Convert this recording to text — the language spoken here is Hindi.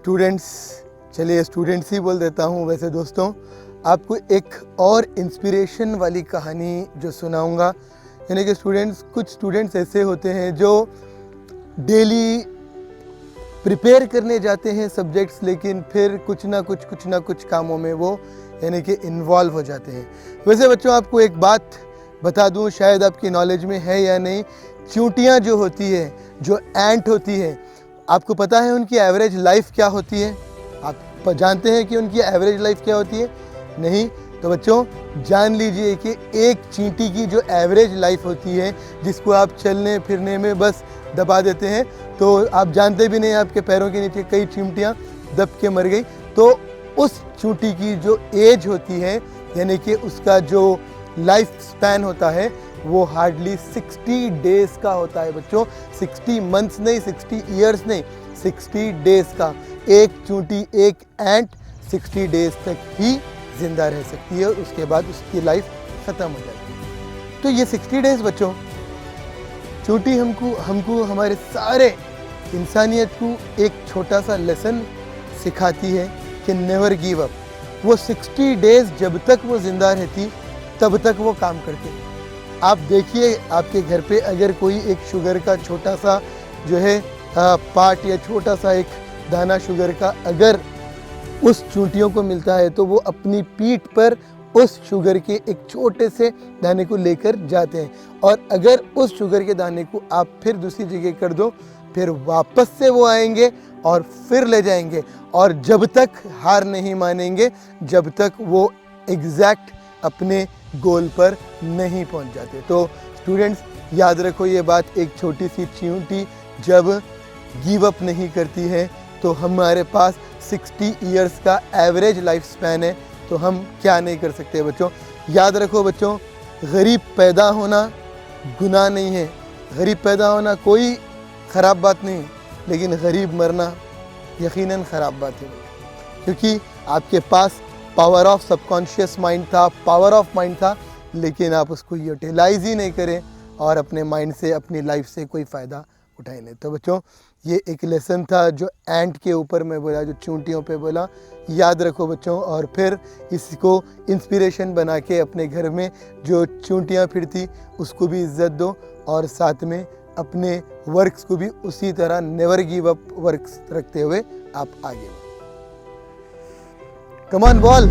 स्टूडेंट्स, चलिए स्टूडेंट्स ही बोल देता हूँ। वैसे दोस्तों, आपको एक और इंस्पिरेशन वाली कहानी जो सुनाऊंगा, यानी कि स्टूडेंट्स, कुछ स्टूडेंट्स ऐसे होते हैं जो डेली प्रिपेयर करने जाते हैं सब्जेक्ट्स, लेकिन फिर कुछ ना कुछ कामों में वो यानी कि इन्वॉल्व हो जाते हैं। वैसे बच्चों, आपको एक बात बता दूं, शायद आपकी नॉलेज में है या नहीं। चींटियां जो होती है, जो एंट होती है, आपको पता है उनकी एवरेज लाइफ क्या होती है? आप जानते हैं कि उनकी एवरेज लाइफ क्या होती है? नहीं? तो बच्चों, जान लीजिए कि एक चींटी की जो एवरेज लाइफ होती है, जिसको आप चलने फिरने में बस दबा देते हैं, तो आप जानते भी नहीं आपके पैरों के नीचे कई चींटियां दब के मर गई। तो उस चींटी की जो एज होती है, यानी कि उसका जो लाइफ स्पैन होता है, वो हार्डली 60 डेज का होता है बच्चों। 60 मंथ्स नहीं, 60 ईयर्स नहीं, 60 डेज का। एक चींटी, एक एंट 60 डेज तक ही जिंदा रह सकती है और उसके बाद उसकी लाइफ ख़त्म हो जाती है। तो ये 60 डेज बच्चों, चींटी हमको हमारे सारे इंसानियत को एक छोटा सा लेसन सिखाती है कि नेवर गिव अप। वो 60 डेज जब तक वो ज़िंदा रहती तब तक वो काम करते। आप देखिए, आपके घर पे अगर कोई एक शुगर का छोटा सा जो है पार्ट या छोटा सा एक दाना शुगर का अगर उस चींटियों को मिलता है, तो वो अपनी पीठ पर उस शुगर के एक छोटे से दाने को लेकर जाते हैं। और अगर उस शुगर के दाने को आप फिर दूसरी जगह कर दो, फिर वापस से वो आएंगे और फिर ले जाएंगे, और जब तक हार नहीं मानेंगे, जब तक वो एग्जैक्ट अपने गोल पर नहीं पहुंच जाते। तो स्टूडेंट्स, याद रखो ये बात, एक छोटी सी चींटी जब गिव अप नहीं करती है, तो हमारे पास 60 ईयर्स का एवरेज लाइफ स्पैन है, तो हम क्या नहीं कर सकते बच्चों। याद रखो बच्चों, गरीब पैदा होना गुनाह नहीं है, गरीब पैदा होना कोई ख़राब बात नहीं, लेकिन गरीब मरना यकीनन ख़राब बात है, क्योंकि आपके पास पावर ऑफ सबकॉन्शियस माइंड था, पावर ऑफ माइंड था, लेकिन आप उसको यूटिलाइज ही नहीं करें और अपने माइंड से, अपनी लाइफ से कोई फ़ायदा उठाए नहीं। तो बच्चों, ये एक लेसन था जो एंट के ऊपर मैं बोला, जो चींटियों पे बोला। याद रखो बच्चों, और फिर इसको इंस्पिरेशन बना के अपने घर में जो चींटियाँ फिरती उसको भी इज्जत दो, और साथ में अपने वर्क्स को भी उसी तरह नेवर गिव अप वर्क्स रखते हुए आप आगे बढ़ो। Come on ball.